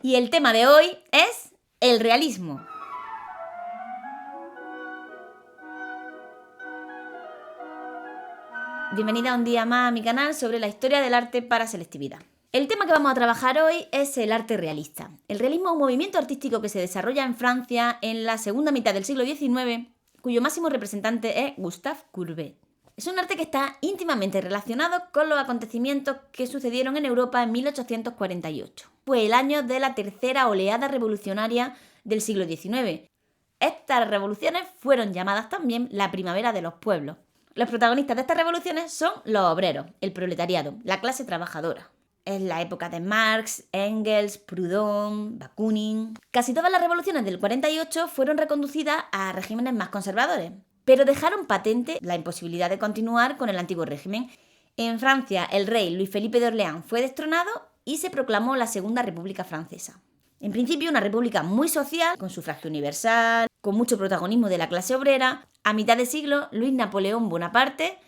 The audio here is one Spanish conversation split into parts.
Y el tema de hoy es el realismo. Bienvenida un día más a mi canal sobre la historia del arte para selectividad. El tema que vamos a trabajar hoy es el arte realista. El realismo es un movimiento artístico que se desarrolla en Francia en la segunda mitad del siglo XIX, cuyo máximo representante es Gustave Courbet. Es un arte que está íntimamente relacionado con los acontecimientos que sucedieron en Europa en 1848. Fue el año de la tercera oleada revolucionaria del siglo XIX. Estas revoluciones fueron llamadas también la primavera de los pueblos. Los protagonistas de estas revoluciones son los obreros, el proletariado, la clase trabajadora. Es la época de Marx, Engels, Proudhon, Bakunin. Casi todas las revoluciones del 48 fueron reconducidas a regímenes más conservadores, pero dejaron patente la imposibilidad de continuar con el antiguo régimen. En Francia, el rey Luis Felipe de Orleans fue destronado y se proclamó la Segunda República Francesa. En principio, una república muy social, con sufragio universal, con mucho protagonismo de la clase obrera. A mitad de siglo, Luis Napoleón Bonaparte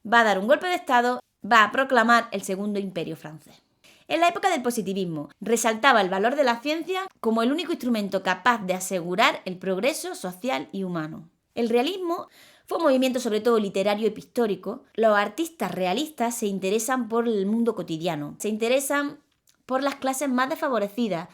va a dar un golpe de estado, va a proclamar el Segundo Imperio francés. En la época del positivismo, resaltaba el valor de la ciencia como el único instrumento capaz de asegurar el progreso social y humano. El realismo fue un movimiento sobre todo literario y pictórico. Los artistas realistas se interesan por el mundo cotidiano, se interesan por las clases más desfavorecidas,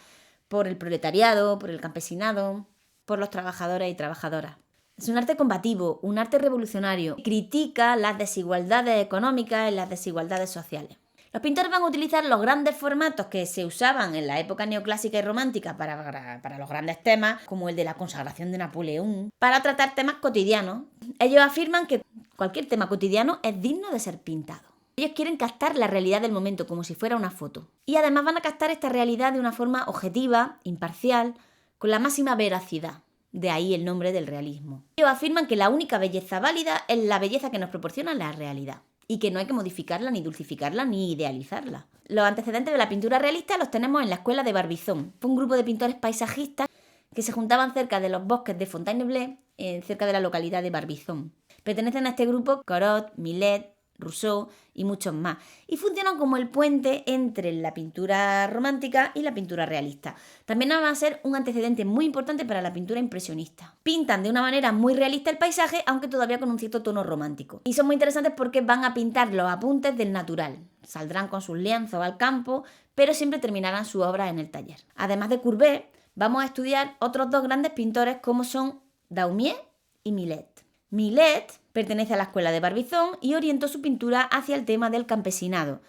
por el proletariado, por el campesinado, por los trabajadores y trabajadoras. Es un arte combativo, un arte revolucionario. Critica las desigualdades económicas y las desigualdades sociales. Los pintores van a utilizar los grandes formatos que se usaban en la época neoclásica y romántica para los grandes temas, como el de la consagración de Napoleón, para tratar temas cotidianos. Ellos afirman que cualquier tema cotidiano es digno de ser pintado. Ellos quieren captar la realidad del momento como si fuera una foto. Y además van a captar esta realidad de una forma objetiva, imparcial, con la máxima veracidad. De ahí el nombre del realismo. Ellos afirman que la única belleza válida es la belleza que nos proporciona la realidad y que no hay que modificarla, ni dulcificarla, ni idealizarla. Los antecedentes de la pintura realista los tenemos en la escuela de Barbizon. Fue un grupo de pintores paisajistas que se juntaban cerca de los bosques de Fontainebleau, cerca de la localidad de Barbizon. Pertenecen a este grupo Corot, Millet, Rousseau y muchos más, y funcionan como el puente entre la pintura romántica y la pintura realista. También va a ser un antecedente muy importante para la pintura impresionista. Pintan de una manera muy realista el paisaje, aunque todavía con un cierto tono romántico. Y son muy interesantes porque van a pintar los apuntes del natural. Saldrán con sus lienzos al campo, pero siempre terminarán su obra en el taller. Además de Courbet, vamos a estudiar otros dos grandes pintores como son Daumier y Millet. Millet pertenece a la escuela de Barbizon y orientó su pintura hacia el tema del campesinado.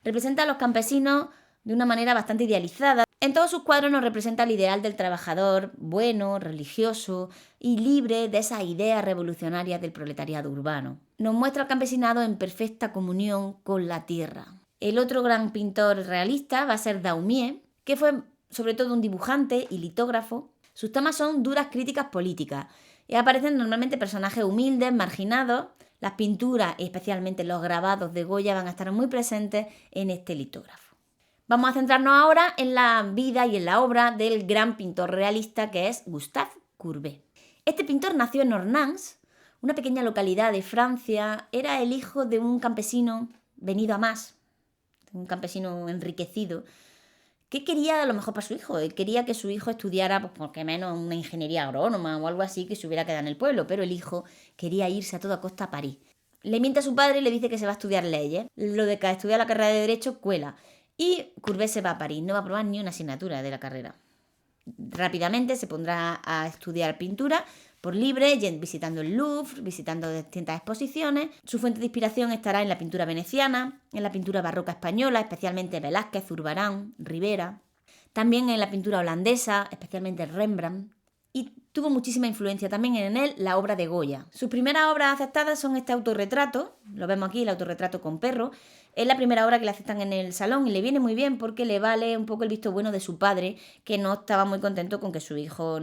Representa a los campesinos de una manera bastante idealizada. En todos sus cuadros nos representa el ideal del trabajador bueno, religioso y libre de esas ideas revolucionarias del proletariado urbano. Nos muestra al campesinado en perfecta comunión con la tierra. El otro gran pintor realista va a ser Daumier, que fue sobre todo un dibujante y litógrafo. Sus temas son duras críticas políticas y aparecen normalmente personajes humildes, marginados. Las pinturas, y especialmente los grabados de Goya, van a estar muy presentes en este litógrafo. Vamos a centrarnos ahora en la vida y en la obra del gran pintor realista que es Gustave Courbet. Este pintor nació en Ornans, una pequeña localidad de Francia. Era el hijo de un campesino venido a más, un campesino enriquecido, que quería lo mejor para su hijo. Él quería que su hijo estudiara, pues por qué menos, una ingeniería agrónoma o algo así, que se hubiera quedado en el pueblo, pero el hijo quería irse a toda costa a París. Le miente a su padre y le dice que se va a estudiar leyes. Lo de que estudia la carrera de Derecho cuela. Y Courbet se va a París, no va a aprobar ni una asignatura de la carrera. Rápidamente se pondrá a estudiar pintura por libre, visitando el Louvre, visitando distintas exposiciones. Su fuente de inspiración estará en la pintura veneciana, en la pintura barroca española, especialmente Velázquez, Zurbarán, Ribera. También en la pintura holandesa, especialmente Rembrandt. Y tuvo muchísima influencia también en él la obra de Goya. Sus primeras obras aceptadas son este autorretrato, lo vemos aquí, el autorretrato con perro. Es la primera obra que le aceptan en el salón y le viene muy bien porque le vale un poco el visto bueno de su padre, que no estaba muy contento con que su hijo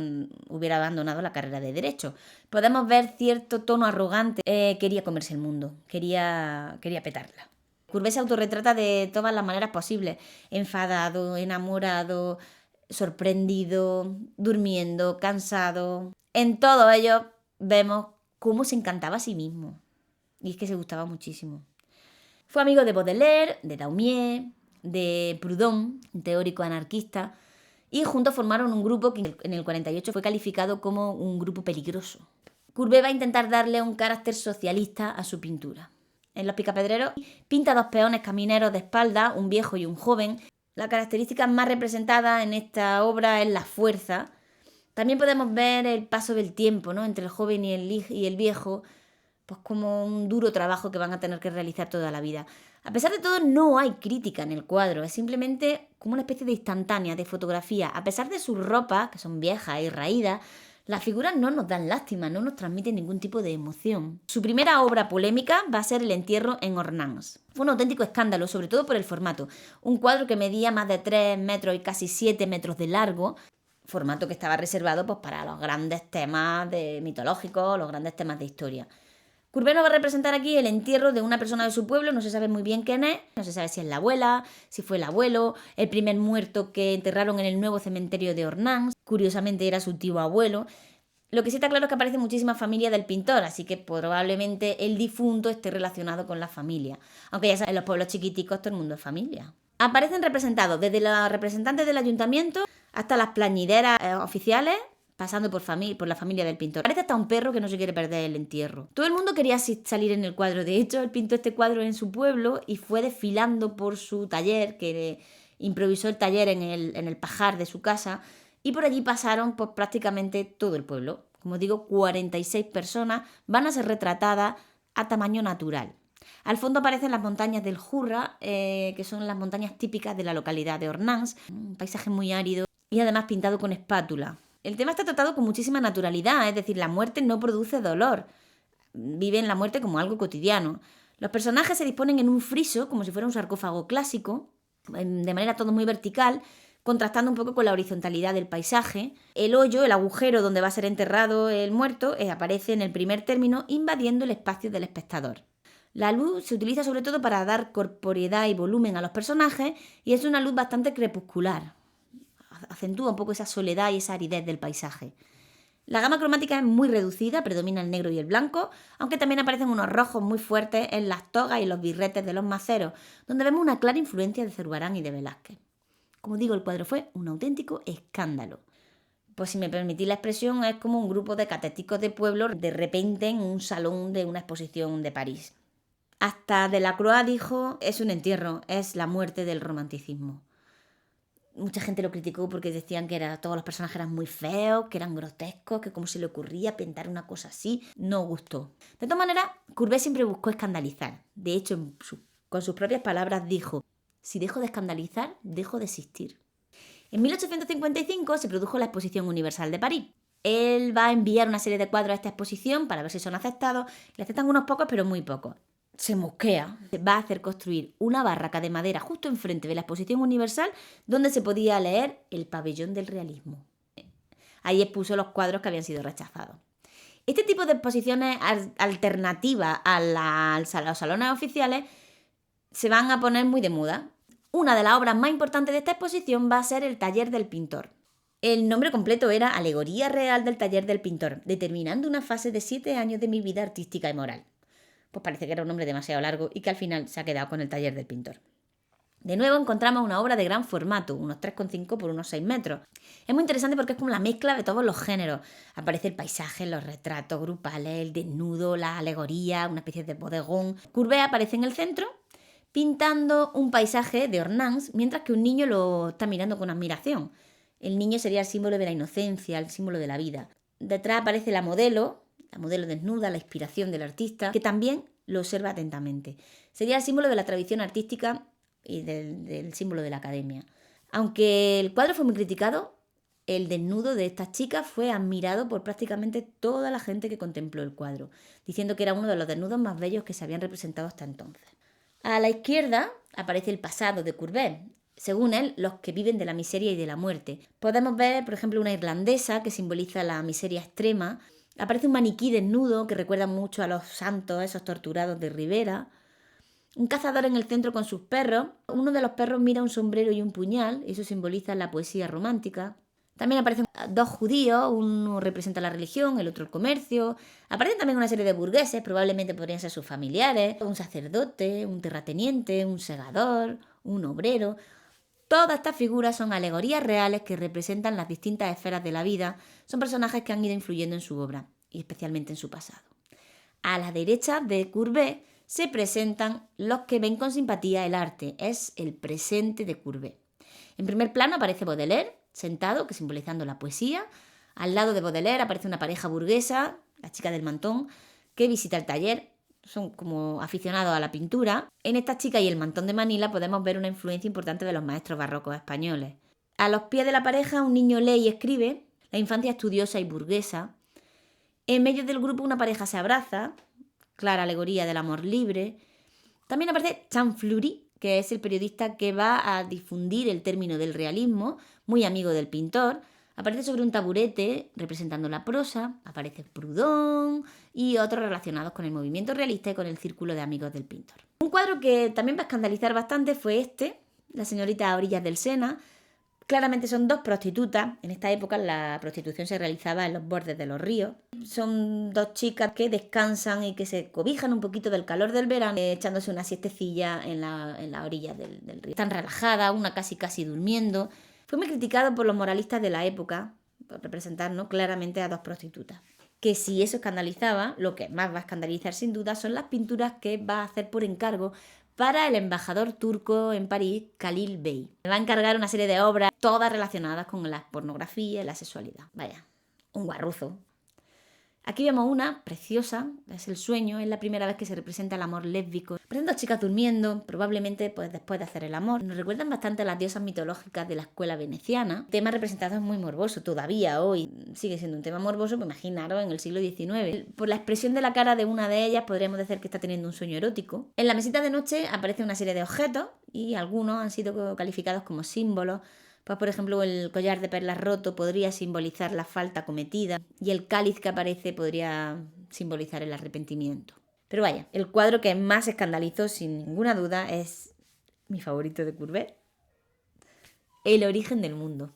hubiera abandonado la carrera de Derecho. Podemos ver cierto tono arrogante. Quería comerse el mundo, quería petarla. Courbet se autorretrata de todas las maneras posibles: enfadado, enamorado, sorprendido, durmiendo, cansado. En todo ello vemos cómo se encantaba a sí mismo. Y es que se gustaba muchísimo. Fue amigo de Baudelaire, de Daumier, de Proudhon, un teórico anarquista, y juntos formaron un grupo que en el 48 fue calificado como un grupo peligroso. Courbet va a intentar darle un carácter socialista a su pintura. En Los Picapedreros pinta dos peones camineros de espalda, un viejo y un joven. La característica más representada en esta obra es la fuerza. También podemos ver el paso del tiempo, ¿no?, entre el joven y el viejo, pues como un duro trabajo que van a tener que realizar toda la vida. A pesar de todo, no hay crítica en el cuadro, es simplemente como una especie de instantánea, de fotografía. A pesar de sus ropas, que son viejas y raídas, las figuras no nos dan lástima, no nos transmiten ningún tipo de emoción. Su primera obra polémica va a ser El entierro en Ornans. Fue un auténtico escándalo, sobre todo por el formato. Un cuadro que medía más de 3 metros y casi 7 metros de largo, formato que estaba reservado pues, para los grandes temas mitológicos, los grandes temas de historia. Courbet nos va a representar aquí el entierro de una persona de su pueblo, no se sabe muy bien quién es, no se sabe si es la abuela, si fue el abuelo, el primer muerto que enterraron en el nuevo cementerio de Ornans, curiosamente era su tío abuelo. Lo que sí está claro es que aparece muchísima familia del pintor, así que probablemente el difunto esté relacionado con la familia. Aunque ya saben, en los pueblos chiquiticos todo el mundo es familia. Aparecen representados desde los representantes del ayuntamiento hasta las plañideras oficiales, pasando por la familia del pintor. Parece hasta un perro que no se quiere perder el entierro. Todo el mundo quería salir en el cuadro. De hecho, él pintó este cuadro en su pueblo y fue desfilando por su taller, que improvisó el taller en el pajar de su casa, y por allí pasaron pues, prácticamente todo el pueblo. Como digo, 46 personas van a ser retratadas a tamaño natural. Al fondo aparecen las montañas del Jurra, que son las montañas típicas de la localidad de Ornans, un paisaje muy árido y además pintado con espátula. El tema está tratado con muchísima naturalidad, es decir, la muerte no produce dolor. Viven la muerte como algo cotidiano. Los personajes se disponen en un friso, como si fuera un sarcófago clásico, de manera todo muy vertical, contrastando un poco con la horizontalidad del paisaje. El hoyo, el agujero donde va a ser enterrado el muerto, aparece en el primer término, invadiendo el espacio del espectador. La luz se utiliza sobre todo para dar corporeidad y volumen a los personajes y es una luz bastante crepuscular. Acentúa un poco esa soledad y esa aridez del paisaje. La gama cromática es muy reducida, predomina el negro y el blanco, aunque también aparecen unos rojos muy fuertes en las togas y los birretes de los maceros, donde vemos una clara influencia de Zurbarán y de Velázquez. Como digo, el cuadro fue un auténtico escándalo. Pues si me permitís la expresión, es como un grupo de cateticos de pueblo de repente en un salón de una exposición de París. Hasta Delacroix dijo, es un entierro, es la muerte del romanticismo. Mucha gente lo criticó porque decían que todos los personajes eran muy feos, que eran grotescos, que cómo se le ocurría pintar una cosa así. No gustó. De todas maneras, Courbet siempre buscó escandalizar. De hecho, con sus propias palabras dijo, si dejo de escandalizar, dejo de existir. En 1855 se produjo la Exposición Universal de París. Él va a enviar una serie de cuadros a esta exposición para ver si son aceptados. Le aceptan unos pocos, pero muy pocos. Se mosquea. Va a hacer construir una barraca de madera justo enfrente de la Exposición Universal donde se podía leer el pabellón del realismo. Ahí expuso los cuadros que habían sido rechazados. Este tipo de exposiciones alternativas a los salones oficiales se van a poner muy de moda. Una de las obras más importantes de esta exposición va a ser el Taller del Pintor. El nombre completo era Alegoría Real del Taller del Pintor, determinando una fase de 7 años de mi vida artística y moral. Pues parece que era un nombre demasiado largo y que al final se ha quedado con el Taller del Pintor. De nuevo encontramos una obra de gran formato, unos 3,5 por unos 6 metros. Es muy interesante porque es como la mezcla de todos los géneros. Aparece el paisaje, los retratos grupales, el desnudo, la alegoría, una especie de bodegón. Courbet aparece en el centro pintando un paisaje de Ornans, mientras que un niño lo está mirando con admiración. El niño sería el símbolo de la inocencia, el símbolo de la vida. Detrás aparece la modelo desnuda, la inspiración del artista, que también lo observa atentamente. Sería el símbolo de la tradición artística y del símbolo de la academia. Aunque el cuadro fue muy criticado, el desnudo de estas chicas fue admirado por prácticamente toda la gente que contempló el cuadro, diciendo que era uno de los desnudos más bellos que se habían representado hasta entonces. A la izquierda aparece el pasado de Courbet. Según él, los que viven de la miseria y de la muerte. Podemos ver, por ejemplo, una irlandesa que simboliza la miseria extrema. Aparece un maniquí desnudo que recuerda mucho a los santos, esos torturados de Rivera. Un cazador en el centro con sus perros. Uno de los perros mira un sombrero y un puñal, eso simboliza la poesía romántica. También aparecen 2 judíos, uno representa la religión, el otro el comercio. Aparecen también una serie de burgueses, probablemente podrían ser sus familiares, un sacerdote, un terrateniente, un segador, un obrero. Todas estas figuras son alegorías reales que representan las distintas esferas de la vida, son personajes que han ido influyendo en su obra, y especialmente en su pasado. A la derecha de Courbet se presentan los que ven con simpatía el arte, es el presente de Courbet. En primer plano aparece Baudelaire, sentado, que simbolizando la poesía. Al lado de Baudelaire aparece una pareja burguesa, la chica del mantón, que visita el taller. Son como aficionados a la pintura. En esta chica y el mantón de Manila podemos ver una influencia importante de los maestros barrocos españoles. A los pies de la pareja un niño lee y escribe, la infancia estudiosa y burguesa. En medio del grupo una pareja se abraza, clara alegoría del amor libre. También aparece Champfleury, que es el periodista que va a difundir el término del realismo, muy amigo del pintor. Aparece sobre un taburete representando la prosa, aparece Proudhon y otros relacionados con el movimiento realista y con el círculo de amigos del pintor. Un cuadro que también va a escandalizar bastante fue este, La señorita a orillas del Sena. Claramente son dos prostitutas. En esta época la prostitución se realizaba en los bordes de los ríos. Son dos chicas que descansan y que se cobijan un poquito del calor del verano, echándose una siestecilla en la orilla del río. Están relajadas, una casi durmiendo. Fue muy criticado por los moralistas de la época, por representar, ¿no?, claramente a dos prostitutas. Que si eso escandalizaba, lo que más va a escandalizar sin duda son las pinturas que va a hacer por encargo para el embajador turco en París, Khalil Bey. Me va a encargar una serie de obras, todas relacionadas con la pornografía y la sexualidad. Vaya, un guarruzo. Aquí vemos una preciosa, es el sueño, es la primera vez que se representa el amor lésbico. Presenta a chicas durmiendo, probablemente pues después de hacer el amor. Nos recuerdan bastante a las diosas mitológicas de la escuela veneciana. El tema representado es muy morboso, todavía hoy sigue siendo un tema morboso, pues imaginaros en el siglo XIX. Por la expresión de la cara de una de ellas podríamos decir que está teniendo un sueño erótico. En la mesita de noche aparece una serie de objetos y algunos han sido calificados como símbolos. Pues por ejemplo el collar de perlas roto podría simbolizar la falta cometida y el cáliz que aparece podría simbolizar el arrepentimiento. Pero vaya, el cuadro que más escandalizó sin ninguna duda es mi favorito de Courbet, El origen del mundo.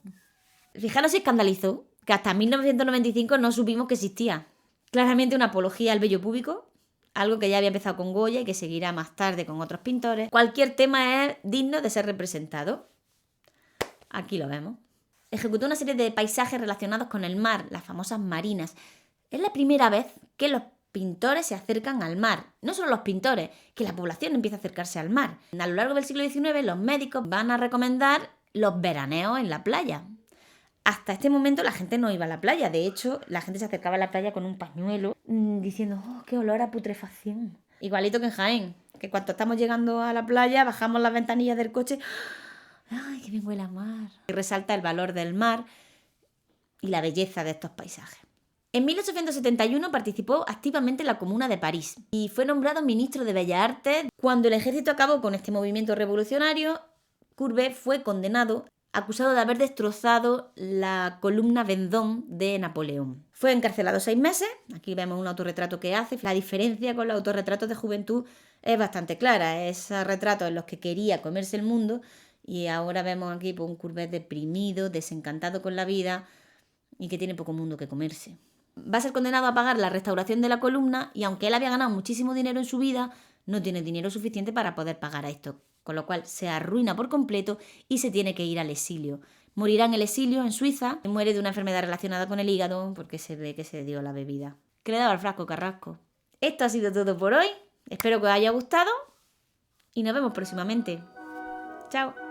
Fijaros si escandalizó que hasta 1995 no supimos que existía. Claramente una apología al vello púbico, algo que ya había empezado con Goya y que seguirá más tarde con otros pintores. Cualquier tema es digno de ser representado. Aquí lo vemos. Ejecutó una serie de paisajes relacionados con el mar, las famosas marinas. Es la primera vez que los pintores se acercan al mar. No solo los pintores, que la población empieza a acercarse al mar. A lo largo del siglo XIX los médicos van a recomendar los veraneos en la playa. Hasta este momento la gente no iba a la playa. De hecho, la gente se acercaba a la playa con un pañuelo diciendo, ¡oh, qué olor a putrefacción! Igualito que en Jaén, que cuando estamos llegando a la playa bajamos las ventanillas del coche. ¡Ay, qué bien huele a mar! Y resalta el valor del mar y la belleza de estos paisajes. En 1871 participó activamente en la Comuna de París y fue nombrado ministro de Bellas Artes. Cuando el ejército acabó con este movimiento revolucionario, Courbet fue condenado, acusado de haber destrozado la columna Vendôme de Napoleón. Fue encarcelado 6 meses, aquí vemos un autorretrato que hace. La diferencia con los autorretratos de juventud es bastante clara, esos retratos en los que quería comerse el mundo. Y ahora vemos aquí un Courbet deprimido, desencantado con la vida y que tiene poco mundo que comerse. Va a ser condenado a pagar la restauración de la columna y aunque él había ganado muchísimo dinero en su vida, no tiene dinero suficiente para poder pagar a esto, con lo cual se arruina por completo y se tiene que ir al exilio. Morirá en el exilio, en Suiza, y muere de una enfermedad relacionada con el hígado porque se ve que se dio la bebida. ¿Qué le daba al frasco, Carrasco? Esto ha sido todo por hoy. Espero que os haya gustado y nos vemos próximamente. Chao.